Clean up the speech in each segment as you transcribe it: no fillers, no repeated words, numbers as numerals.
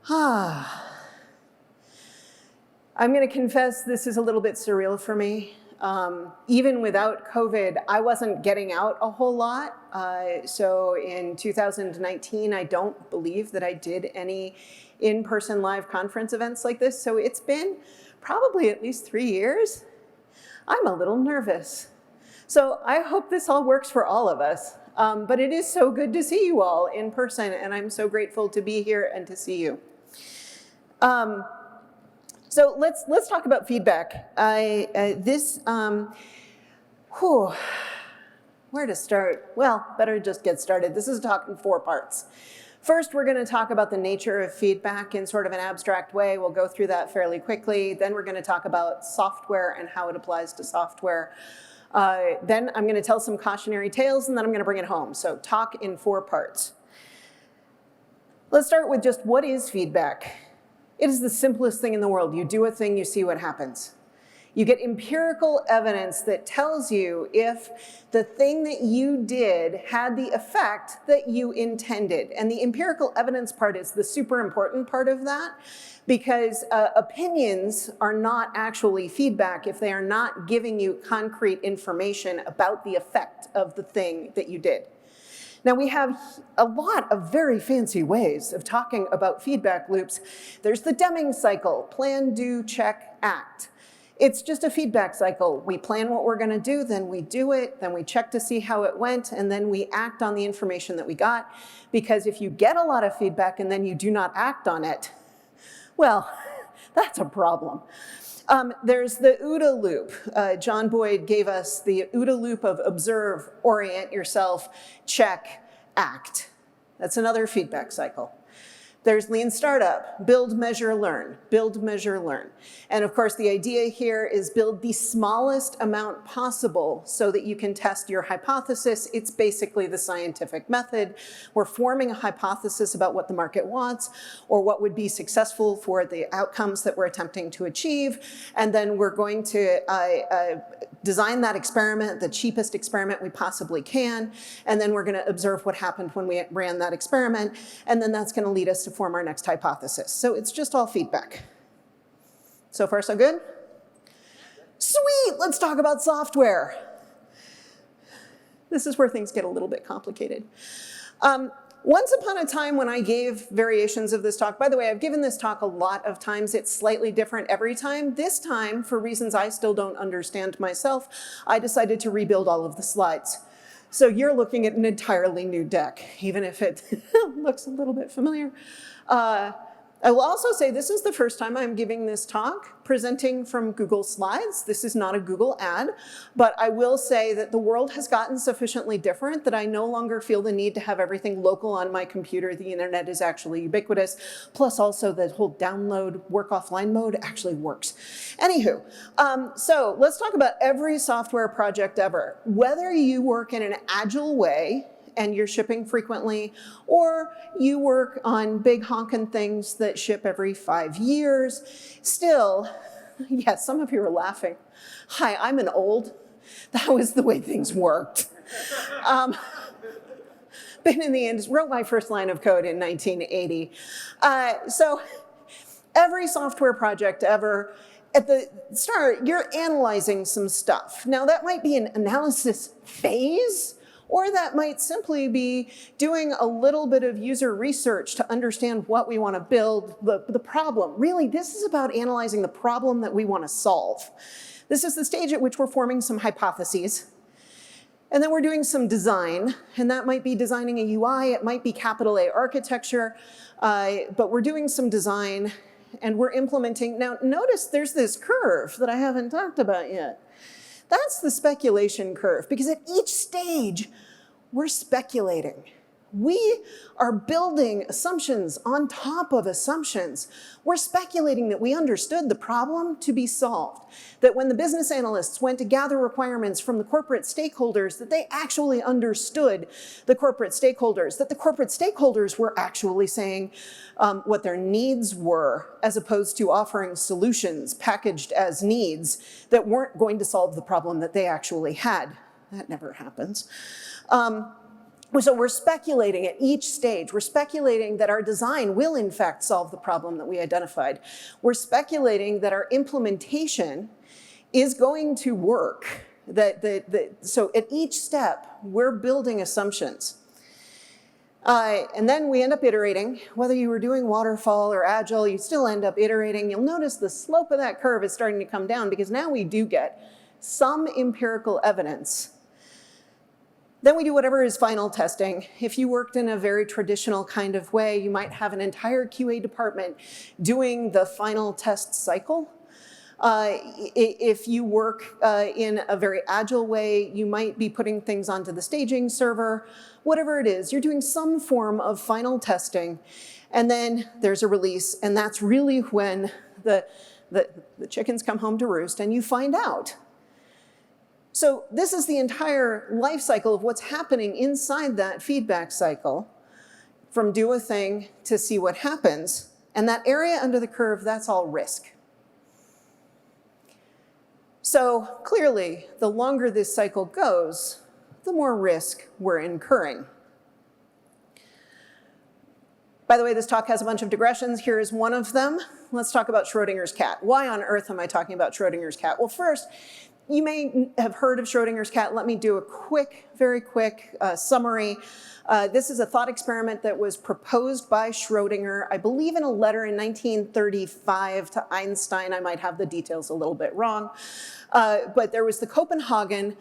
I'm going to confess this is a little bit surreal for me. Even without COVID, I wasn't getting out a whole lot. So in 2019, I don't believe that I did any in-person live conference events like this. So it's been probably at least 3 years. I'm a little nervous. So I hope this all works for all of us. But it is so good to see you all in person, and I'm so grateful to be here and to see you. So let's talk about feedback. Where to start? Well, better just get started. This is a talk in 4 parts. First, we're going to talk about the nature of feedback in sort of an abstract way. We'll go through that fairly quickly. Then we're going to talk about software and how it applies to software. Then I'm going to tell some cautionary tales, and then I'm going to bring it home. So talk in 4 parts. Let's start with just what is feedback. It is the simplest thing in the world. You do a thing, you see what happens. You get empirical evidence that tells you if the thing that you did had the effect that you intended. And the empirical evidence part is the super important part of that, because opinions are not actually feedback if they are not giving you concrete information about the effect of the thing that you did. Now, we have a lot of very fancy ways of talking about feedback loops. There's the Deming cycle, plan, do, check, act. It's just a feedback cycle. We plan what we're going to do, then we do it, then we check to see how it went, and then we act on the information that we got. Because if you get a lot of feedback and then you do not act on it, well, that's a problem. There's the OODA loop. John Boyd gave us the OODA loop of observe, orient yourself, check, act. That's another feedback cycle. There's lean startup, build, measure, learn, build, measure, learn. And of course, the idea here is build the smallest amount possible so that you can test your hypothesis. It's basically the scientific method. We're forming a hypothesis about what the market wants or what would be successful for the outcomes that we're attempting to achieve. And then we're going to design that experiment, the cheapest experiment we possibly can. And then we're going to observe what happened when we ran that experiment. And then that's going to lead us to form our next hypothesis. So it's just all feedback. So far, so good? Sweet, let's talk about software. This is where things get a little bit complicated. Once upon a time when I gave variations of this talk, by the way, I've given this talk a lot of times. It's slightly different every time. This time, for reasons I still don't understand myself, I decided to rebuild all of the slides. So you're looking at an entirely new deck, even if it looks a little bit familiar. I will also say this is the first time I'm giving this talk presenting from Google Slides. This is not a Google ad, but I will say that the world has gotten sufficiently different that I no longer feel the need to have everything local on my computer. The internet is actually ubiquitous. Plus also the whole download work offline mode actually works. Anywho, so let's talk about every software project ever. Whether you work in an agile way and you're shipping frequently, or you work on big honkin' things that ship every 5 years. Still, yes, some of you are laughing. Hi, I'm an old. That was the way things worked. Been in the industry, wrote my first line of code in 1980. So every software project ever, at the start, you're analyzing some stuff. Now that might be an analysis phase, or that might simply be doing a little bit of user research to understand what we want to build, the problem. Really, this is about analyzing the problem that we want to solve. This is the stage at which we're forming some hypotheses. And then we're doing some design, and that might be designing a UI, it might be capital A architecture, but we're doing some design, and we're implementing. Now, notice there's this curve that I haven't talked about yet. That's the speculation curve, because at each stage, we're speculating. We are building assumptions on top of assumptions. We're speculating that we understood the problem to be solved, that when the business analysts went to gather requirements from the corporate stakeholders, that they actually understood the corporate stakeholders, that the corporate stakeholders were actually saying what their needs were, as opposed to offering solutions packaged as needs that weren't going to solve the problem that they actually had. That never happens. So we're speculating at each stage. We're speculating that our design will in fact solve the problem that we identified. We're speculating that our implementation is going to work. So at each step, we're building assumptions. And then we end up iterating. Whether you were doing waterfall or agile, you still end up iterating. You'll notice the slope of that curve is starting to come down because now we do get some empirical evidence. Then we do whatever is final testing. If you worked in a very traditional kind of way, you might have an entire QA department doing the final test cycle. If you work in a very agile way, you might be putting things onto the staging server. Whatever it is, you're doing some form of final testing, and then there's a release, and that's really when the chickens come home to roost and you find out. So this is the entire life cycle of what's happening inside that feedback cycle, from do a thing to see what happens, and that area under the curve, that's all risk. So clearly, the longer this cycle goes, the more risk we're incurring. By the way, this talk has a bunch of digressions. Here is one of them. Let's talk about Schrodinger's cat. Why on earth am I talking about Schrodinger's cat? Well, first, you may have heard of Schrodinger's cat. Let me do a quick, very quick summary. This is a thought experiment that was proposed by Schrodinger, I believe in a letter in 1935 to Einstein. I might have the details a little bit wrong. But there was the Copenhagen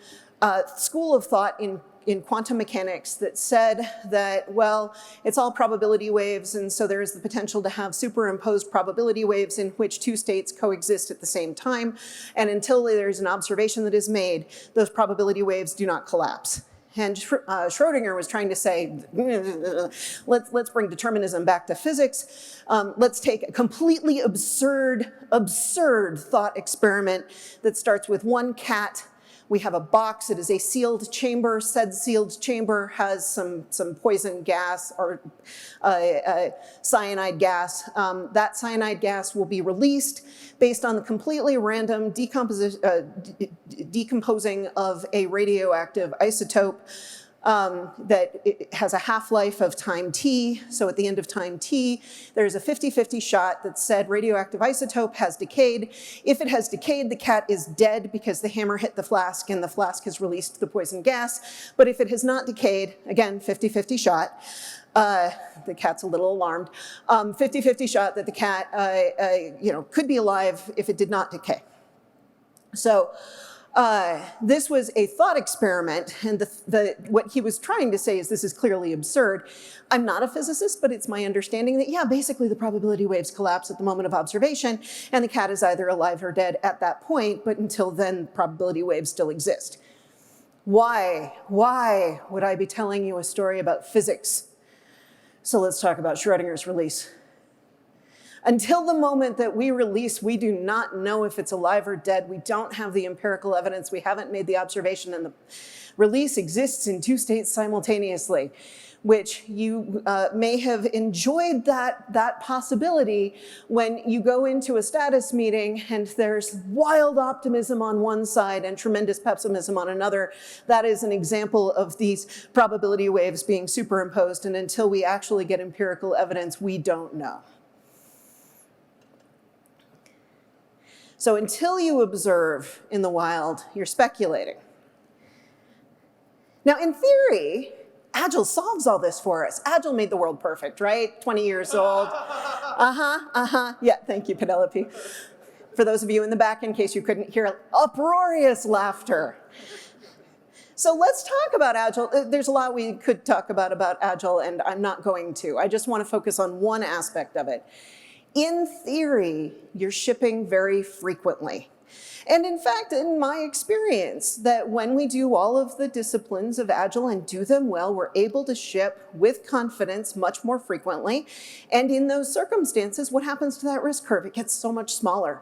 school of thought in quantum mechanics that said that, well, it's all probability waves, and so there's the potential to have superimposed probability waves in which two states coexist at the same time, and until there's an observation that is made, those probability waves do not collapse. And Schrodinger was trying to say, let's bring determinism back to physics. Let's take a completely absurd thought experiment that starts with one cat. We have a box. It is a sealed chamber. Said sealed chamber has some poison gas or cyanide gas. That cyanide gas will be released based on the completely random decomposing of a radioactive isotope that it has a half-life of time t. So at the end of time t, there's a 50-50 shot that said radioactive isotope has decayed. If it has decayed, the cat is dead because the hammer hit the flask and the flask has released the poison gas. But if it has not decayed, again, 50-50 shot, the cat's a little alarmed, 50-50 shot that the cat could be alive if it did not decay. So this was a thought experiment, and what he was trying to say is this is clearly absurd. I'm not a physicist, but it's my understanding that, yeah, basically the probability waves collapse at the moment of observation, and the cat is either alive or dead at that point, but until then, probability waves still exist. Why would I be telling you a story about physics? So let's talk about Schrodinger's release. Until the moment that we release, we do not know if it's alive or dead. We don't have the empirical evidence. We haven't made the observation, and the release exists in two states simultaneously, which you may have enjoyed that possibility when you go into a status meeting and there's wild optimism on one side and tremendous pessimism on another. That is an example of these probability waves being superimposed, and until we actually get empirical evidence, we don't know. So until you observe in the wild, you're speculating. Now, in theory, Agile solves all this for us. Agile made the world perfect, right? 20 years old. Yeah, thank you, Penelope. For those of you in the back, in case you couldn't hear, uproarious laughter. So let's talk about Agile. There's a lot we could talk about Agile, and I'm not going to. I just want to focus on one aspect of it. In theory, you're shipping very frequently. And in fact, in my experience, that when we do all of the disciplines of Agile and do them well, we're able to ship with confidence much more frequently. And in those circumstances, what happens to that risk curve? It gets so much smaller.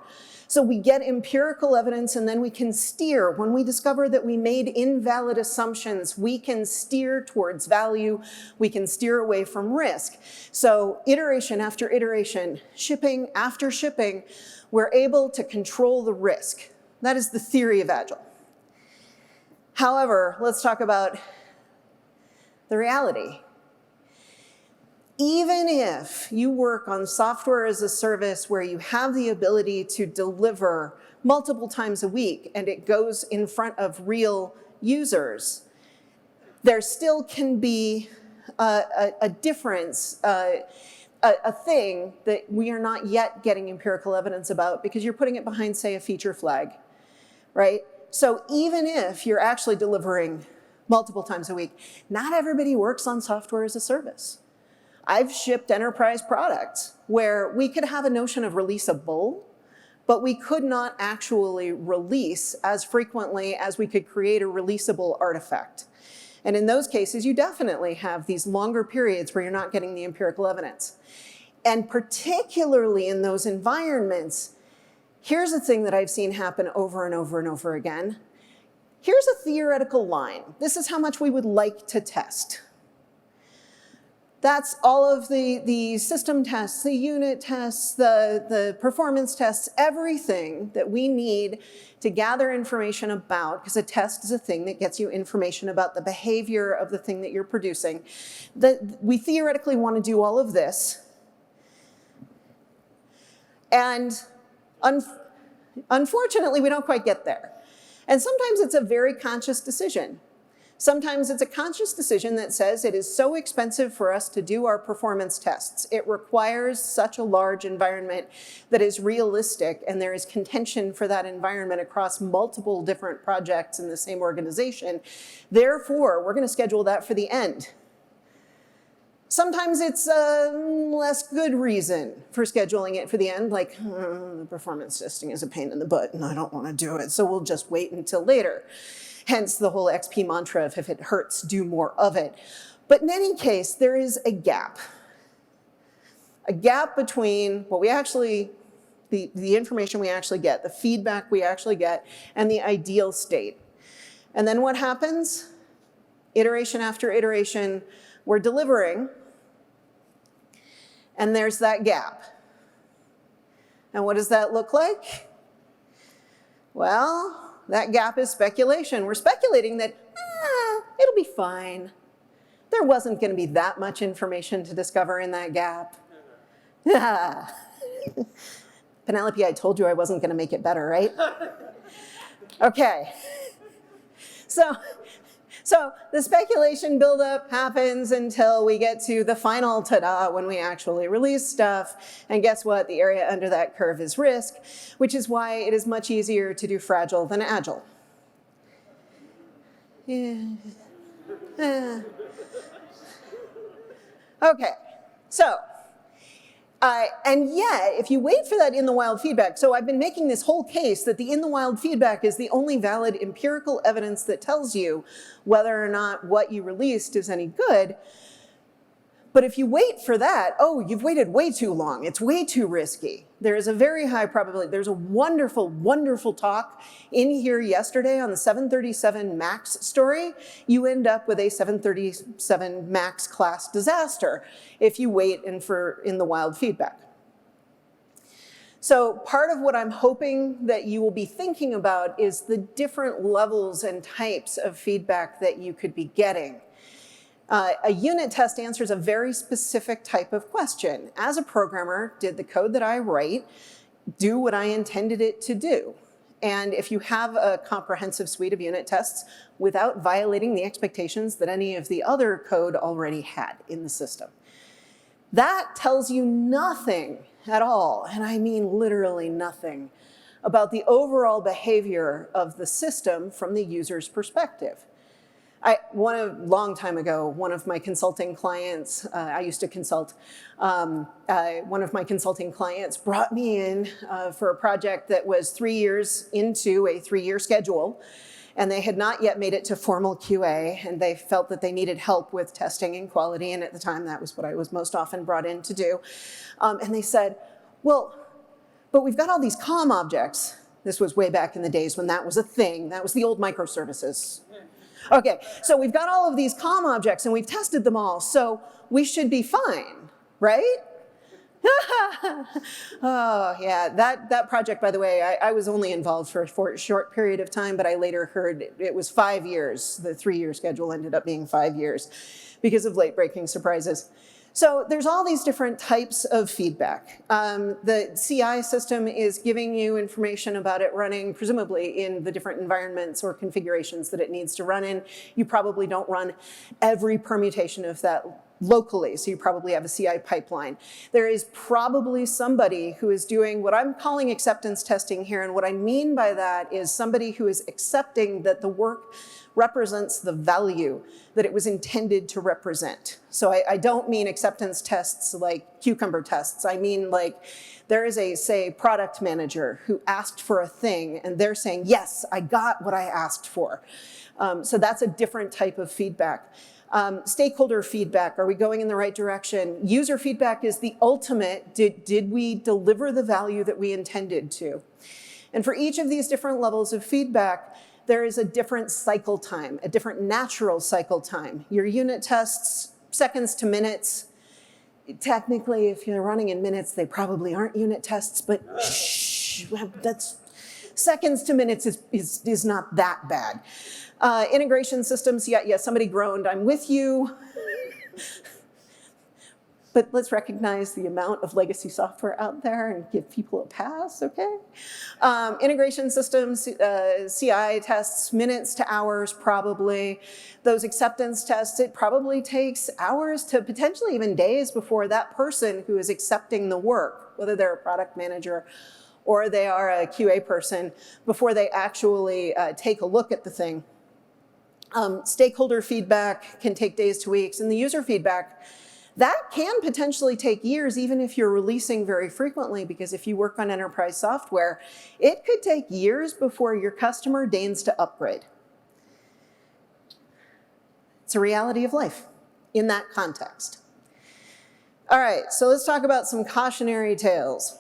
So we get empirical evidence, and then we can steer. When we discover that we made invalid assumptions, we can steer towards value. We can steer away from risk. So iteration after iteration, shipping after shipping, we're able to control the risk. That is the theory of Agile. However, let's talk about the reality. Even if you work on software as a service where you have the ability to deliver multiple times a week and it goes in front of real users, there still can be a difference, a thing that we are not yet getting empirical evidence about because you're putting it behind, say, a feature flag, right? So even if you're actually delivering multiple times a week, not everybody works on software as a service. I've shipped enterprise products where we could have a notion of releasable, but we could not actually release as frequently as we could create a releasable artifact. And in those cases, you definitely have these longer periods where you're not getting the empirical evidence. And particularly in those environments, here's a thing that I've seen happen over and over and over again. Here's a theoretical line. This is how much we would like to test. That's all of the system tests, the unit tests, the performance tests, everything that we need to gather information about, because a test is a thing that gets you information about the behavior of the thing that you're producing. We theoretically want to do all of this. And unfortunately, we don't quite get there. And sometimes it's a very conscious decision. Sometimes it's a conscious decision that says it is so expensive for us to do our performance tests. It requires such a large environment that is realistic, and there is contention for that environment across multiple different projects in the same organization. Therefore, we're going to schedule that for the end. Sometimes it's a less good reason for scheduling it for the end, like the performance testing is a pain in the butt and I don't want to do it, so we'll just wait until later. Hence the whole XP mantra of if it hurts, do more of it. But in any case, there is a gap between what we actually, the information we actually get, the feedback we actually get, and the ideal state. And then what happens? Iteration after iteration, we're delivering, and there's that gap. And what does that look like? Well, that gap is speculation. We're speculating that it'll be fine. There wasn't going to be that much information to discover in that gap. Penelope, I told you I wasn't going to make it better, right? Okay. So the speculation buildup happens until we get to the final ta-da when we actually release stuff. And guess what? The area under that curve is risk, which is why it is much easier to do fragile than agile. Yeah. Okay, so, and yet, if you wait for that in the wild feedback, so I've been making this whole case that the in the wild feedback is the only valid empirical evidence that tells you whether or not what you released is any good. But if you wait for that, oh, you've waited way too long. It's way too risky. There is a very high probability. There's a wonderful, wonderful talk in here yesterday on the 737 MAX story. You end up with a 737 MAX class disaster if you wait in the wild feedback. So part of what I'm hoping that you will be thinking about is the different levels and types of feedback that you could be getting. A unit test answers a very specific type of question. As a programmer, did the code that I write do what I intended it to do? And if you have a comprehensive suite of unit tests without violating the expectations that any of the other code already had in the system, that tells you nothing at all, and I mean literally nothing, about the overall behavior of the system from the user's perspective. Long time ago, one of my consulting clients, I used to consult, one of my consulting clients brought me in for a project that was 3 years into a 3-year schedule, and they had not yet made it to formal QA, and they felt that they needed help with testing and quality, and at the time that was what I was most often brought in to do. And they said, well, but we've got all these COM objects. This was way back in the days when that was a thing. That was the old microservices. Okay, so we've got all of these COM objects and we've tested them all, so we should be fine, right? Oh, yeah, that project, by the way, I was only involved for a short period of time, but I later heard it was 5 years. The 3-year schedule ended up being 5 years because of late-breaking surprises. So there's all these different types of feedback. The CI system is giving you information about it running, presumably in the different environments or configurations that it needs to run in. You probably don't run every permutation of that locally, so you probably have a CI pipeline. There is probably somebody who is doing what I'm calling acceptance testing here, and what I mean by that is somebody who is accepting that the work represents the value that it was intended to represent. So I don't mean acceptance tests like cucumber tests. I mean like there is a, say, product manager who asked for a thing and they're saying, yes, I got what I asked for. So that's a different type of feedback. Stakeholder feedback, are we going in the right direction? User feedback is the ultimate, did we deliver the value that we intended to? And for each of these different levels of feedback, there is a different cycle time, a different natural cycle time. Your unit tests, seconds to minutes. Technically, if you're running in minutes, they probably aren't unit tests, but shh, that's seconds to minutes is not that bad. Integration systems, yeah, somebody groaned, I'm with you. But let's recognize the amount of legacy software out there and give people a pass, okay? Integration systems, CI tests, minutes to hours probably. Those acceptance tests, it probably takes hours to potentially even days before that person who is accepting the work, whether they're a product manager or they are a QA person, before they actually take a look at the thing. Stakeholder feedback can take days to weeks, and the user feedback, that can potentially take years even if you're releasing very frequently, because if you work on enterprise software, it could take years before your customer deigns to upgrade. It's a reality of life in that context. All right, so let's talk about some cautionary tales.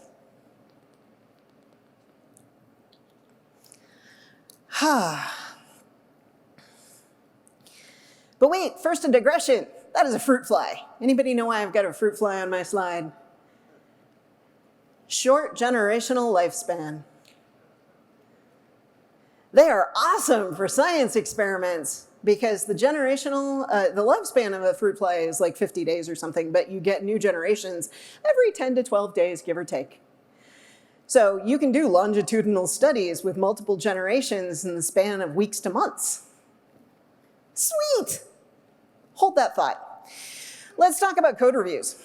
But wait, first a digression. That is a fruit fly. Anybody know why I've got a fruit fly on my slide? Short generational lifespan. They are awesome for science experiments because the generational, the lifespan of a fruit fly is like 50 days or something, but you get new generations every 10 to 12 days, give or take. So you can do longitudinal studies with multiple generations in the span of weeks to months. Sweet! Hold that thought. Let's talk about code reviews.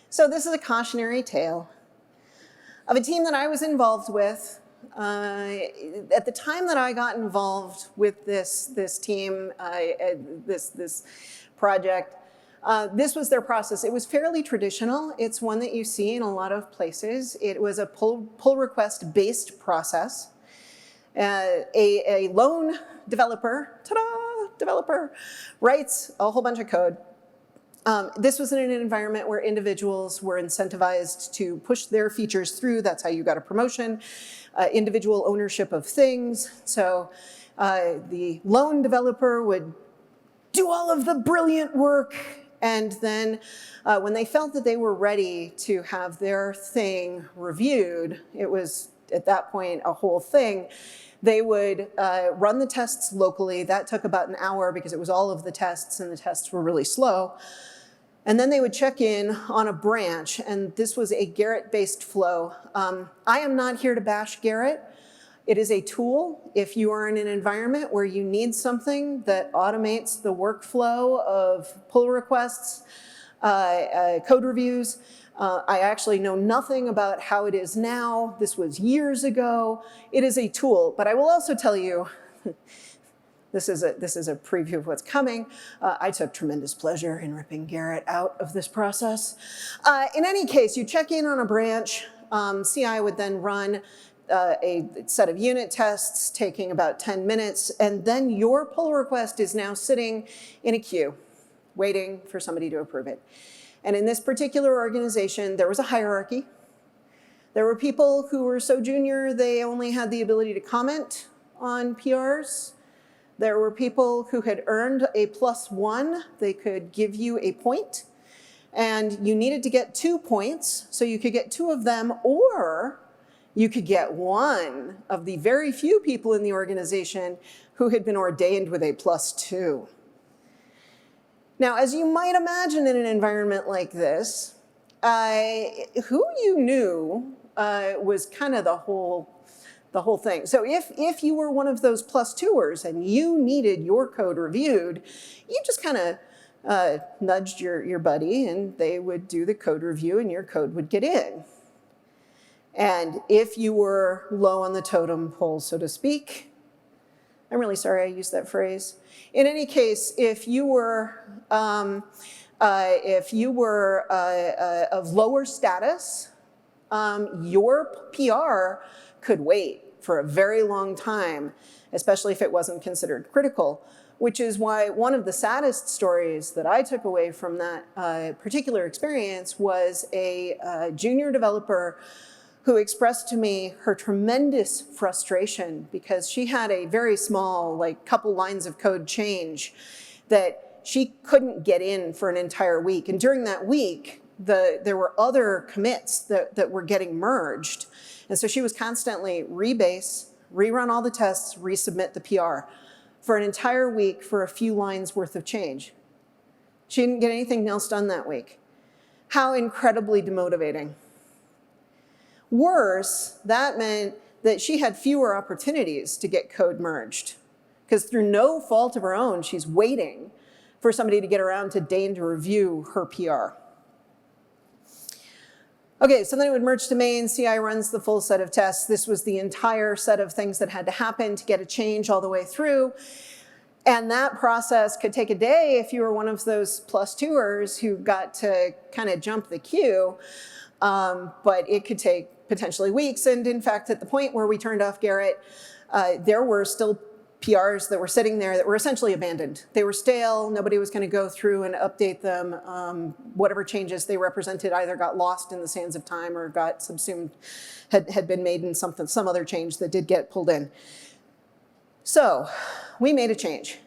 So this is a cautionary tale of a team that I was involved with. At the time that I got involved with this team, this project, this was their process. It was fairly traditional. It's one that you see in a lot of places. It was a pull request based process. A lone developer, developer, writes a whole bunch of code. This was in an environment where individuals were incentivized to push their features through. That's how you got a promotion. Individual ownership of things. So the lone developer would do all of the brilliant work, and then when they felt that they were ready to have their thing reviewed, it was at that point a whole thing, they would run the tests locally. That took about an hour because it was all of the tests and the tests were really slow. And then they would check in on a branch, and this was a Gerrit-based flow. I am not here to bash Gerrit. It is a tool. If you are in an environment where you need something that automates the workflow of pull requests, code reviews, I actually know nothing about how it is now. This was years ago. It is a tool, but I will also tell you, this is a preview of what's coming. I took tremendous pleasure in ripping Gerrit out of this process. In any case, you check in on a branch. CI would then run a set of unit tests taking about 10 minutes, and then your pull request is now sitting in a queue, waiting for somebody to approve it. And in this particular organization, there was a hierarchy. There were people who were so junior they only had the ability to comment on PRs. There were people who had earned a +1. They could give you a point, and you needed to get 2 points, so you could get 2 of them, or you could get 1 of the very few people in the organization who had been ordained with a +2. Now, as you might imagine in an environment like this, who you knew was kind of the whole thing. So if you were one of those +2ers and you needed your code reviewed, you just kind of nudged your buddy and they would do the code review and your code would get in. And if you were low on the totem pole, so to speak, I'm really sorry I used that phrase. In any case, if you were of lower status, your PR could wait for a very long time, especially if it wasn't considered critical, which is why one of the saddest stories that I took away from that particular experience was a junior developer who expressed to me her tremendous frustration because she had a very small, like, couple lines of code change that she couldn't get in for an entire week. And during that week, there were other commits that were getting merged. And so she was constantly rebase, rerun all the tests, resubmit the PR for an entire week for a few lines worth of change. She didn't get anything else done that week. How incredibly demotivating. Worse, that meant that she had fewer opportunities to get code merged because through no fault of her own, she's waiting for somebody to get around to deign to review her PR. Okay, so then it would merge to main, CI runs the full set of tests. This was the entire set of things that had to happen to get a change all the way through. And that process could take a day if you were one of those +2ers who got to kind of jump the queue, but it could take potentially weeks. And in fact, at the point where we turned off Garrett, there were still PRs that were sitting there that were essentially abandoned. They were stale, nobody was gonna go through and update them. Whatever changes they represented either got lost in the sands of time or got subsumed, had been made in some other change that did get pulled in. So we made a change.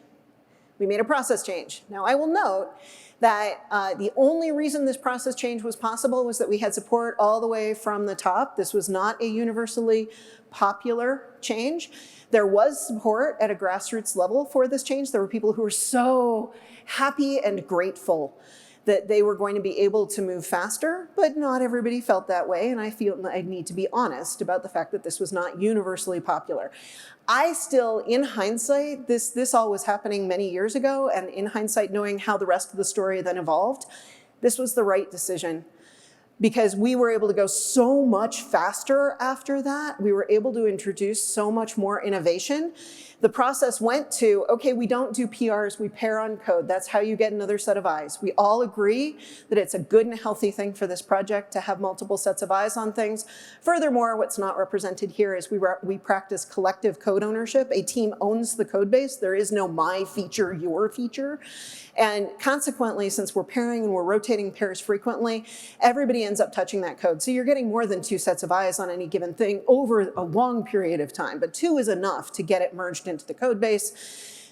We made a process change. Now I will note that the only reason this process change was possible was that we had support all the way from the top. This was not a universally popular change. There was support at a grassroots level for this change. There were people who were so happy and grateful that they were going to be able to move faster, but not everybody felt that way, and I feel I need to be honest about the fact that this was not universally popular. I still, in hindsight, this all was happening many years ago, and in hindsight, knowing how the rest of the story then evolved, this was the right decision because we were able to go so much faster after that. We were able to introduce so much more innovation. The process went to, okay, we don't do PRs, we pair on code. That's how you get another set of eyes. We all agree that it's a good and healthy thing for this project to have multiple sets of eyes on things. Furthermore, what's not represented here is we practice collective code ownership. A team owns the code base. There is no my feature, your feature. And consequently, since we're pairing and we're rotating pairs frequently, everybody ends up touching that code. So you're getting more than 2 sets of eyes on any given thing over a long period of time, but 2 is enough to get it merged into the code base.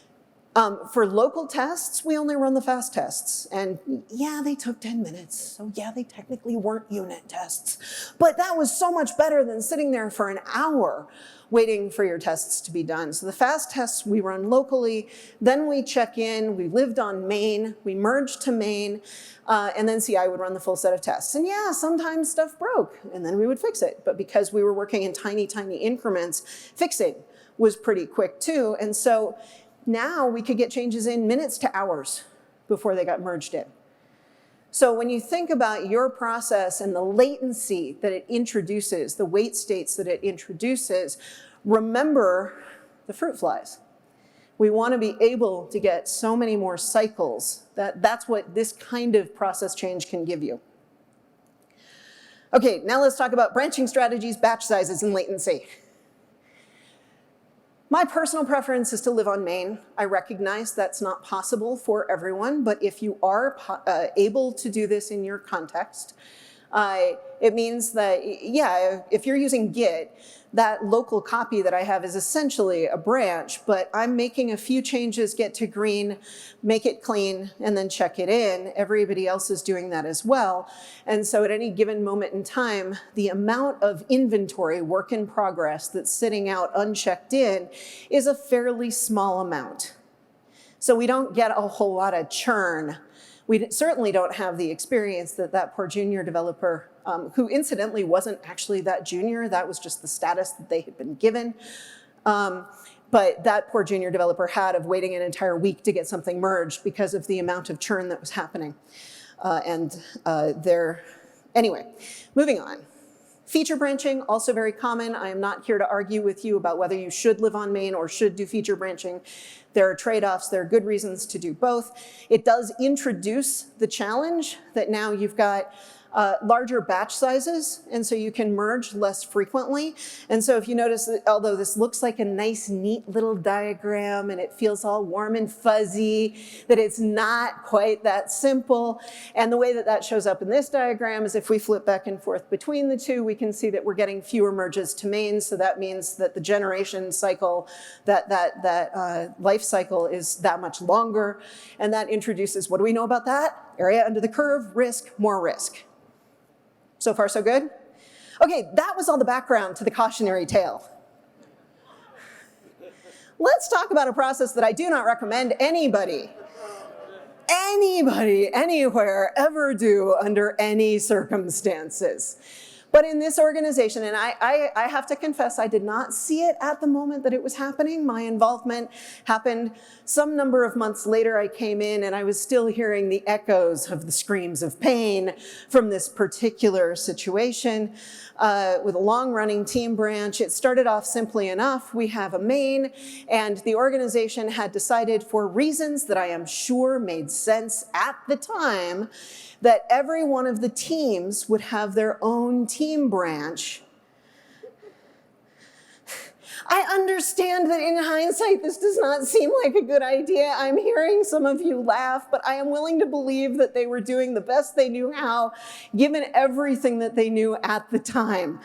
For local tests, we only run the fast tests. And yeah, they took 10 minutes. So yeah, they technically weren't unit tests. But that was so much better than sitting there for an hour waiting for your tests to be done. So the fast tests we run locally, then we check in, we lived on main, we merged to main, and then CI would run the full set of tests. And yeah, sometimes stuff broke, and then we would fix it. But because we were working in tiny, tiny increments, fixing was pretty quick too. And so now we could get changes in minutes to hours before they got merged in. So when you think about your process and the latency that it introduces, the wait states that it introduces, remember the fruit flies. We want to be able to get so many more cycles. That's what this kind of process change can give you. Okay, now let's talk about branching strategies, batch sizes, and latency. My personal preference is to live on main. I recognize that's not possible for everyone, but if you are able to do this in your context, It means that, yeah, if you're using Git, that local copy that I have is essentially a branch, but I'm making a few changes, get to green, make it clean, and then check it in. Everybody else is doing that as well. And so at any given moment in time, the amount of inventory, work in progress, that's sitting out unchecked in is a fairly small amount. So we don't get a whole lot of churn. We certainly don't have the experience that that poor junior developer, who incidentally wasn't actually that junior, that was just the status that they had been given. But that poor junior developer had of waiting an entire week to get something merged because of the amount of churn that was happening. Anyway, moving on. Feature branching, also very common. I am not here to argue with you about whether you should live on main or should do feature branching. There are trade-offs, there are good reasons to do both. It does introduce the challenge that now you've got larger batch sizes, and so you can merge less frequently. And so if you notice that although this looks like a nice, neat little diagram and it feels all warm and fuzzy, that it's not quite that simple. And the way that that shows up in this diagram is if we flip back and forth between the two, we can see that we're getting fewer merges to main. So that means that the generation cycle, that life cycle is that much longer. And that introduces, what do we know about that? Area under the curve, risk, more risk. So far, so good? Okay, that was all the background to the cautionary tale. Let's talk about a process that I do not recommend anybody, anywhere, ever do under any circumstances. But in this organization, and I have to confess, I did not see it at the moment that it was happening. My involvement happened some number of months later. I came in and I was still hearing the echoes of the screams of pain from this particular situation with a long-running team branch. It started off simply enough. We have a main, and the organization had decided, for reasons that I am sure made sense at the time, that every one of the teams would have their own team branch. I understand that in hindsight, this does not seem like a good idea. I'm hearing some of you laugh, but I am willing to believe that they were doing the best they knew how, given everything that they knew at the time.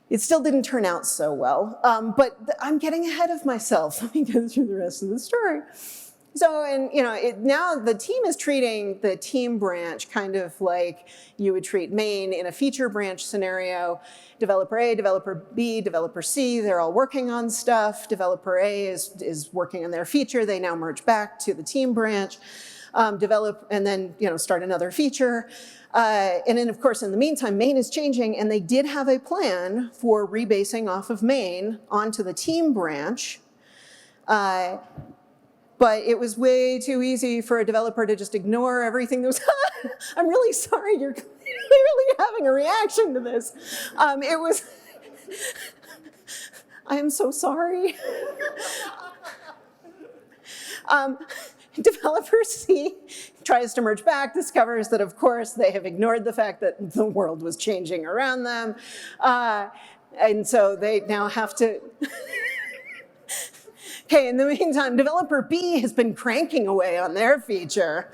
It still didn't turn out so well, but I'm getting ahead of myself. Let me go through the rest of the story. So, and now the team is treating the team branch kind of like you would treat main in a feature branch scenario. Developer A, developer B, developer C, they're all working on stuff. Developer A is working on their feature. They now merge back to the team branch, develop, and then start another feature. And then, of course, in the meantime, main is changing, and they did have a plan for rebasing off of main onto the team branch. But it was way too easy for a developer to just ignore everything that was, I'm really sorry, you're clearly having a reaction to this. It was, I am so sorry. Developer C tries to merge back, discovers that, of course, they have ignored the fact that the world was changing around them. And so they now have to... Okay, in the meantime, developer B has been cranking away on their feature.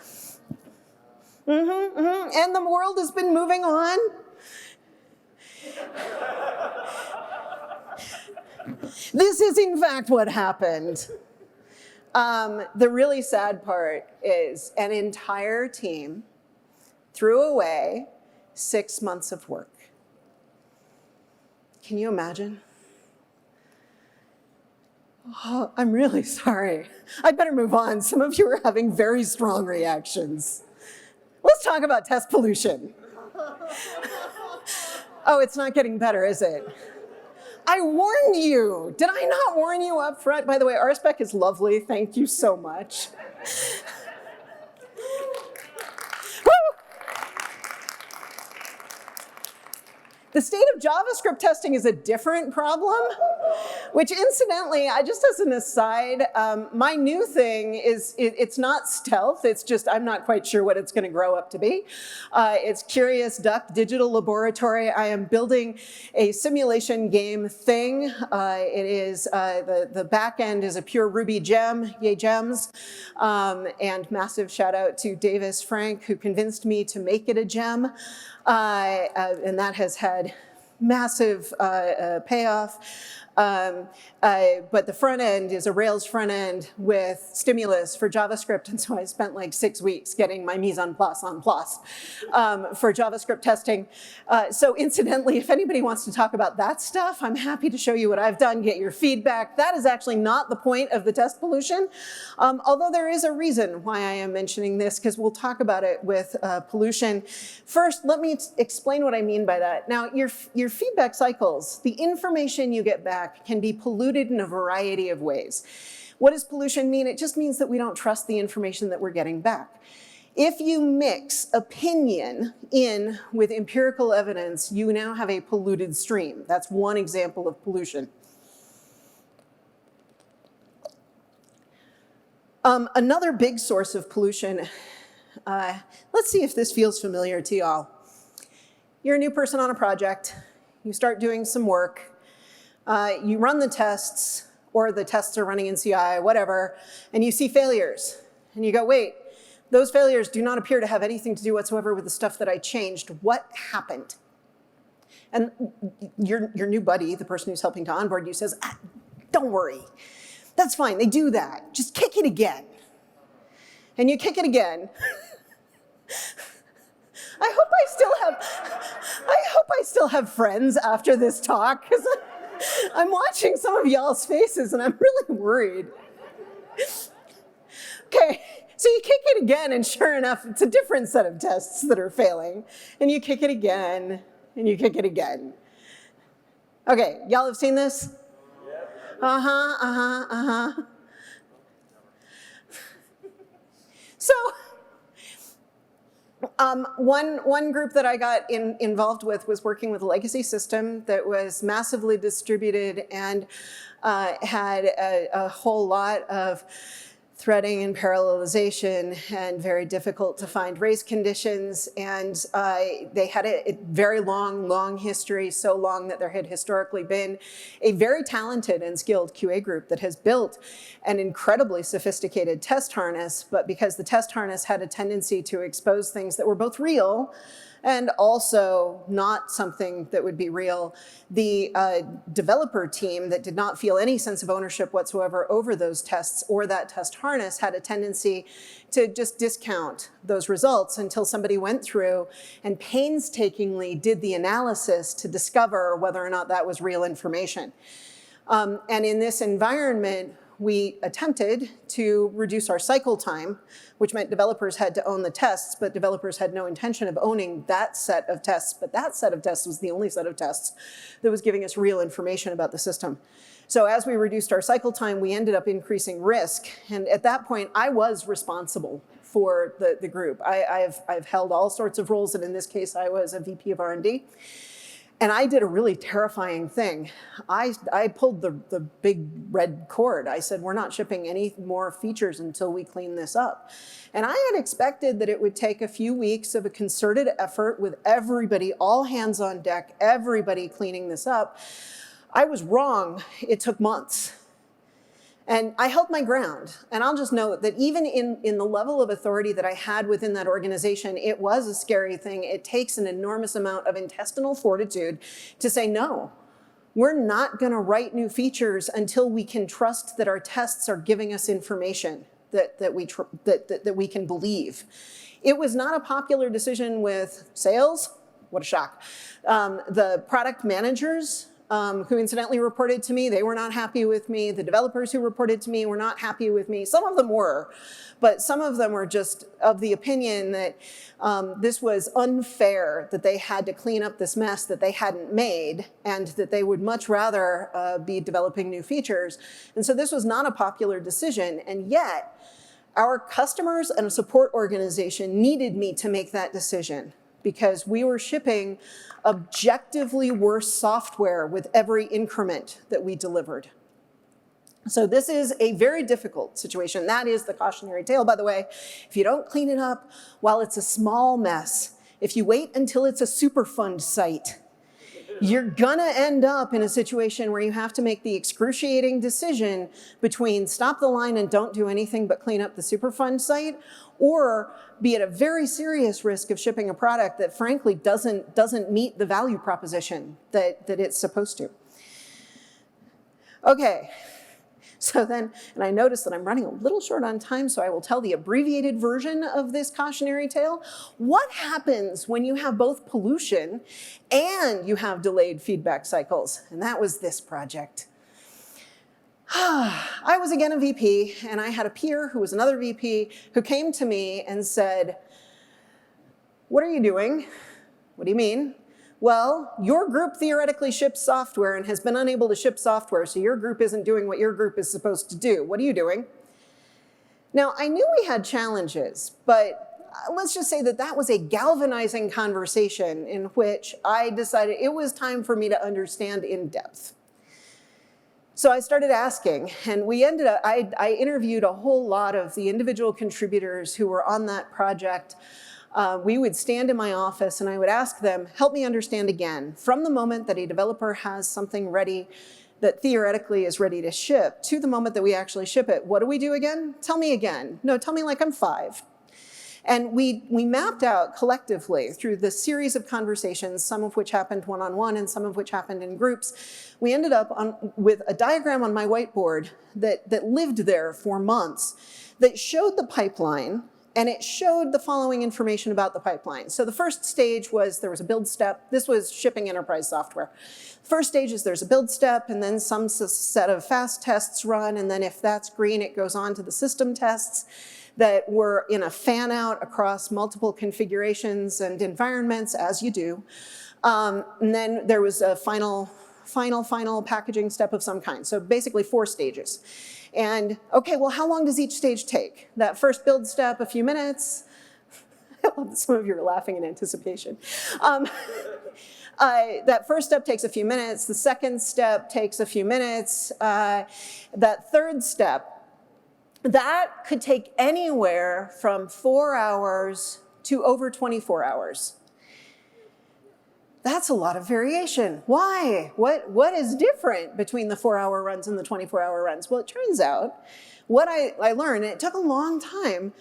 And the world has been moving on. This is, in fact, what happened. The really sad part is an entire team threw away 6 months of work. Can you imagine? Oh, I'm really sorry. I'd better move on. Some of you are having very strong reactions. Let's talk about test pollution. Oh, it's not getting better, is it? I warned you. Did I not warn you up front? By the way, RSpec is lovely. Thank you so much. The state of JavaScript testing is a different problem, which incidentally, just as an aside, my new thing is, it's not stealth, it's just I'm not quite sure what it's gonna grow up to be. It's Curious Duck Digital Laboratory. I am building a simulation game thing. It is, the back end is a pure Ruby gem, yay gems, and massive shout out to Davis Frank, who convinced me to make it a gem. And that has had massive payoff. But the front end is a Rails front end with stimulus for JavaScript, and so I spent like 6 weeks getting my mise en place for JavaScript testing. So incidentally, if anybody wants to talk about that stuff, I'm happy to show you what I've done, get your feedback. That is actually not the point of the test pollution, although there is a reason why I am mentioning this, because we'll talk about it with pollution. First, let me explain what I mean by that. Now, your feedback cycles, the information you get back can be polluted in a variety of ways. What does pollution mean? It just means that we don't trust the information that we're getting back. If you mix opinion in with empirical evidence, you now have a polluted stream. That's one example of pollution. Another big source of pollution, let's see if this feels familiar to y'all. You're a new person on a project, you start doing some work, you run the tests, or the tests are running in CI, whatever, and you see failures. And you go, wait, those failures do not appear to have anything to do whatsoever with the stuff that I changed. What happened? And your new buddy, the person who's helping to onboard you, says, don't worry, that's fine, they do that. Just kick it again. And you kick it again. I hope I still have friends after this talk, because I'm watching some of y'all's faces and I'm really worried. Okay, so you kick it again, and sure enough, it's a different set of tests that are failing. And you kick it again, and you kick it again. Okay, y'all have seen this? So, one group that I got involved with was working with a legacy system that was massively distributed and had a whole lot of threading and parallelization and very difficult to find race conditions. And they had a very long history, so long that there had historically been a very talented and skilled QA group that has built an incredibly sophisticated test harness, but because the test harness had a tendency to expose things that were both real and also not something that would be real, the developer team that did not feel any sense of ownership whatsoever over those tests or that test harness had a tendency to just discount those results until somebody went through and painstakingly did the analysis to discover whether or not that was real information. And in this environment, we attempted to reduce our cycle time, which meant developers had to own the tests, but developers had no intention of owning that set of tests. But that set of tests was the only set of tests that was giving us real information about the system. So as we reduced our cycle time, we ended up increasing risk. And at that point, I was responsible for the group. I've held all sorts of roles, and in this case, I was a VP of R&D. And I did a really terrifying thing. I pulled the big red cord. I said, we're not shipping any more features until we clean this up. And I had expected that it would take a few weeks of a concerted effort with everybody, all hands on deck, everybody cleaning this up. I was wrong. It took months. And I held my ground. And I'll just note that even in the level of authority that I had within that organization, it was a scary thing. It takes an enormous amount of intestinal fortitude to say, no, we're not going to write new features until we can trust that our tests are giving us information that we can believe. It was not a popular decision with sales. What a shock. The product managers, who incidentally reported to me, they were not happy with me. The developers who reported to me were not happy with me. Some of them were, but some of them were just of the opinion that this was unfair, that they had to clean up this mess that they hadn't made, and that they would much rather be developing new features. And so this was not a popular decision, and yet our customers and a support organization needed me to make that decision, because we were shipping objectively worse software with every increment that we delivered. So this is a very difficult situation. That is the cautionary tale, by the way. If you don't clean it up while it's a small mess, if you wait until it's a Superfund site, you're gonna end up in a situation where you have to make the excruciating decision between stop the line and don't do anything but clean up the Superfund site, or be at a very serious risk of shipping a product that frankly doesn't meet the value proposition that it's supposed to. Okay, so then, and I noticed that I'm running a little short on time, so I will tell the abbreviated version of this cautionary tale. What happens when you have both pollution and you have delayed feedback cycles? And that was this project. I was again a VP, and I had a peer who was another VP who came to me and said, "What are you doing?" "What do you mean?" "Well, your group theoretically ships software and has been unable to ship software, so your group isn't doing what your group is supposed to do. What are you doing?" Now, I knew we had challenges, but let's just say that that was a galvanizing conversation in which I decided it was time for me to understand in depth. So I started asking, and we ended up, I interviewed a whole lot of the individual contributors who were on that project. We would stand in my office and I would ask them, help me understand again, from the moment that a developer has something ready that theoretically is ready to ship to the moment that we actually ship it, what do we do again? Tell me again. No, tell me like I'm 5. And we mapped out collectively through the series of conversations, some of which happened one-on-one and some of which happened in groups. We ended up with a diagram on my whiteboard that lived there for months that showed the pipeline, and it showed the following information about the pipeline. So the first stage was there was a build step. This was shipping enterprise software. First stage is there's a build step, and then some set of fast tests run, and then if that's green, it goes on to the system tests that were in a fan out across multiple configurations and environments, as you do. And then there was a final packaging step of some kind. So basically 4 stages. And okay, well, how long does each stage take? That first build step, a few minutes. Some of you are laughing in anticipation. That first step takes a few minutes. The second step takes a few minutes. That third step, that could take anywhere from 4 hours to over 24 hours. That's a lot of variation. Why? What is different between the 4-hour runs and the 24-hour runs? Well, it turns out what I learned, and it took a long time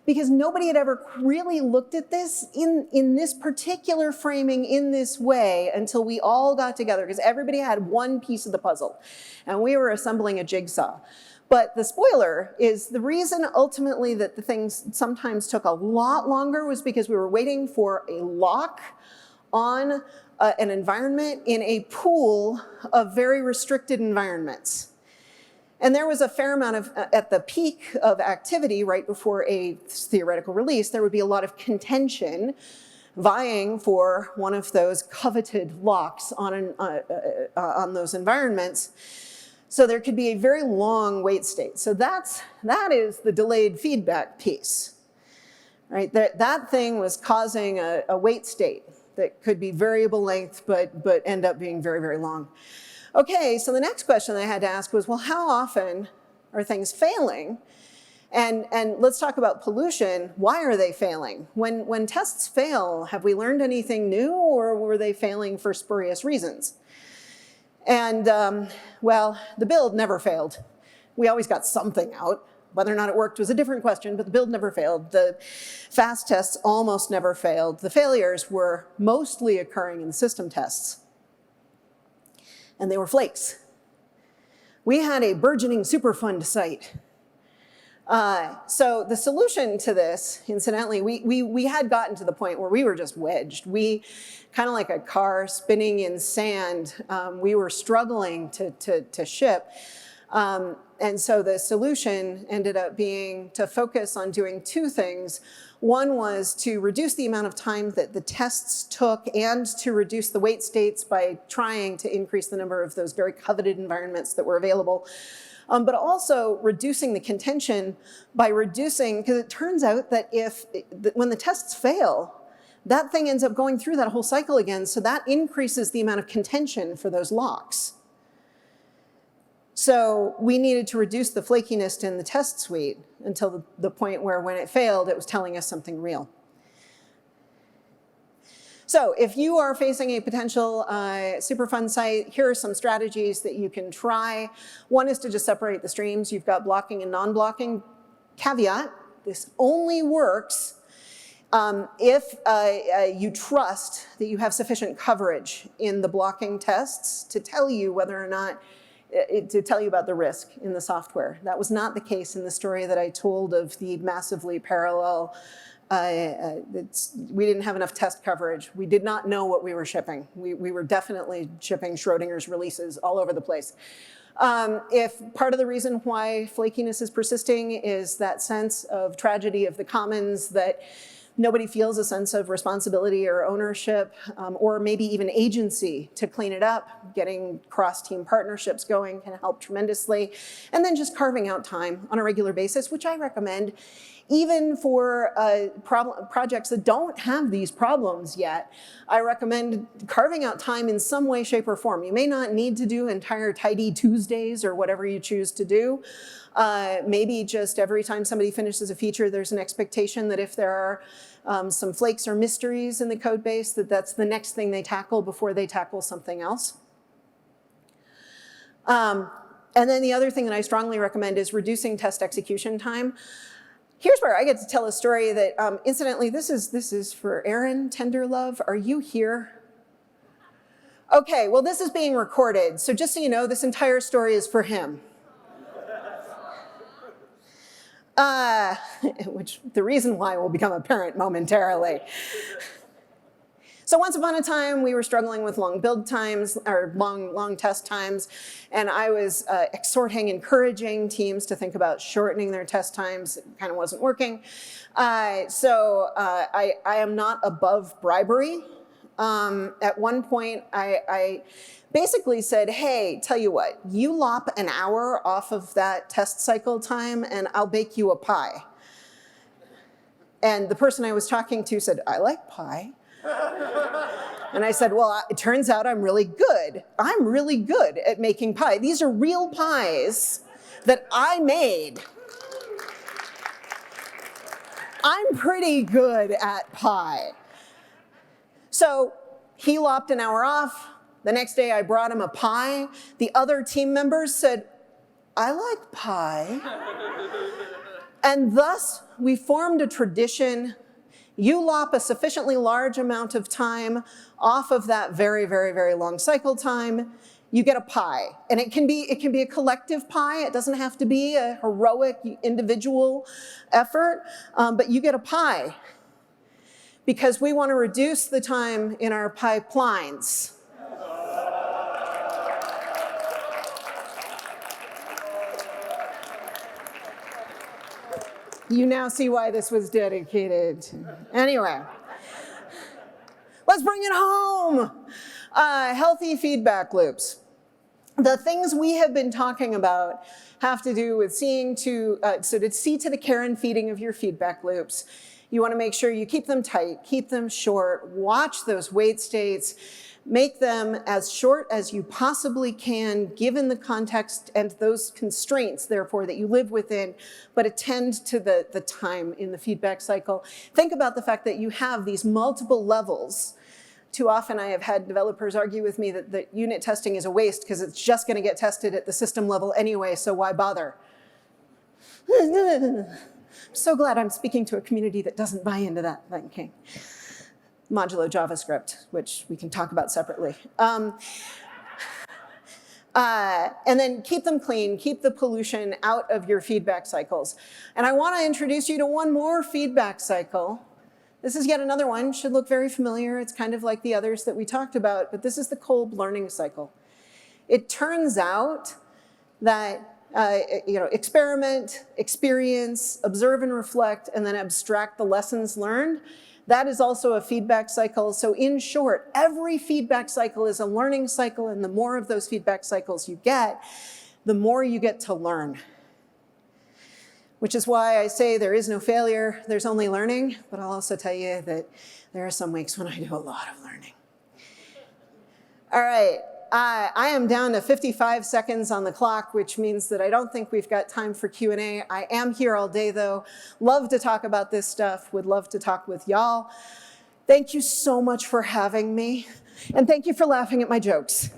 because nobody had ever really looked at this in this particular framing in this way until we all got together, because everybody had one piece of the puzzle and we were assembling a jigsaw. But the spoiler is the reason ultimately that the things sometimes took a lot longer was because we were waiting for a lock on an environment in a pool of very restricted environments. And there was a fair amount of, at the peak of activity right before a theoretical release, there would be a lot of contention vying for one of those coveted locks on those environments. So there could be a very long wait state. So that is the delayed feedback piece, right? That thing was causing a wait state that could be variable length, but end up being very, very long. Okay, so the next question I had to ask was, well, how often are things failing? And let's talk about pollution. Why are they failing? When tests fail, have we learned anything new, or were they failing for spurious reasons? And well, the build never failed. We always got something out. Whether or not it worked was a different question, but the build never failed. The fast tests almost never failed. The failures were mostly occurring in the system tests. And they were flakes. We had a burgeoning Superfund site. So the solution to this, incidentally, we had gotten to the point where we were just wedged. We, kind of like a car spinning in sand, we were struggling to ship. And so the solution ended up being to focus on doing 2 things. One was to reduce the amount of time that the tests took and to reduce the wait states by trying to increase the number of those very coveted environments that were available. But also reducing the contention by reducing, because it turns out that when the tests fail, that thing ends up going through that whole cycle again, so that increases the amount of contention for those locks. So we needed to reduce the flakiness in the test suite until the point where when it failed, it was telling us something real. So if you are facing a potential Superfund site, here are some strategies that you can try. One is to just separate the streams. You've got blocking and non-blocking. Caveat, This only works if you trust that you have sufficient coverage in the blocking tests to tell you whether or not, to tell you about the risk in the software. That was not the case in the story that I told of the massively parallel. We didn't have enough test coverage. We did not know what we were shipping. We were definitely shipping Schrodinger's releases all over the place. If part of the reason why flakiness is persisting is that sense of tragedy of the commons, that nobody feels a sense of responsibility or ownership, or maybe even agency to clean it up, getting cross-team partnerships going can help tremendously. And then just carving out time on a regular basis, which I recommend even for projects that don't have these problems yet. I recommend carving out time in some way, shape, or form. You may not need to do entire tidy Tuesdays or whatever you choose to do. Maybe just every time somebody finishes a feature, there's an expectation that if there are some flakes or mysteries in the code base, that's the next thing they tackle before they tackle something else. And then the other thing that I strongly recommend is reducing test execution time. Here's where I get to tell a story that, incidentally, this is for Aaron Tenderlove. Are you here? Okay, well, this is being recorded. So just so you know, this entire story is for him. Which the reason why will become apparent momentarily. So once upon a time, we were struggling with long build times, or long test times, and I was encouraging teams to think about shortening their test times. It kind of wasn't working. So I am not above bribery. At one point, I basically said, hey, tell you what, you lop an hour off of that test cycle time, and I'll bake you a pie. And the person I was talking to said, I like pie. And I said, well, it turns out I'm really good. I'm really good at making pie. These are real pies that I made. I'm pretty good at pie. So he lopped an hour off. The next day I brought him a pie. The other team members said, I like pie. And thus we formed a tradition. You lop a sufficiently large amount of time off of that very, very, very long cycle time, you get a pie. And it can be a collective pie. It doesn't have to be a heroic individual effort, but you get a pie. Because we want to reduce the time in our pipelines. You now see why this was dedicated. Anyway, let's bring it home. Healthy feedback loops. The things we have been talking about have to do with seeing to, so to see to the care and feeding of your feedback loops. You want to make sure you keep them tight, keep them short, watch those wait states, make them as short as you possibly can, given the context and those constraints, therefore, that you live within, but attend to the time in the feedback cycle. Think about the fact that you have these multiple levels. Too often I have had developers argue with me that unit testing is a waste because it's just going to get tested at the system level anyway, so why bother? I'm so glad I'm speaking to a community that doesn't buy into that thinking. Modulo JavaScript, which we can talk about separately. And then keep them clean, keep the pollution out of your feedback cycles. And I want to introduce you to one more feedback cycle. This is yet another one, should look very familiar. It's kind of like the others that we talked about, but this is the Kolb learning cycle. It turns out that experiment, experience, observe and reflect, and then abstract the lessons learned. That is also a feedback cycle. So in short, every feedback cycle is a learning cycle, and the more of those feedback cycles you get, the more you get to learn. Which is why I say there is no failure, there's only learning, but I'll also tell you that there are some weeks when I do a lot of learning. All right. I am down to 55 seconds on the clock, which means that I don't think we've got time for Q&A. I am here all day, though. Love to talk about this stuff. Would love to talk with y'all. Thank you so much for having me. And thank you for laughing at my jokes.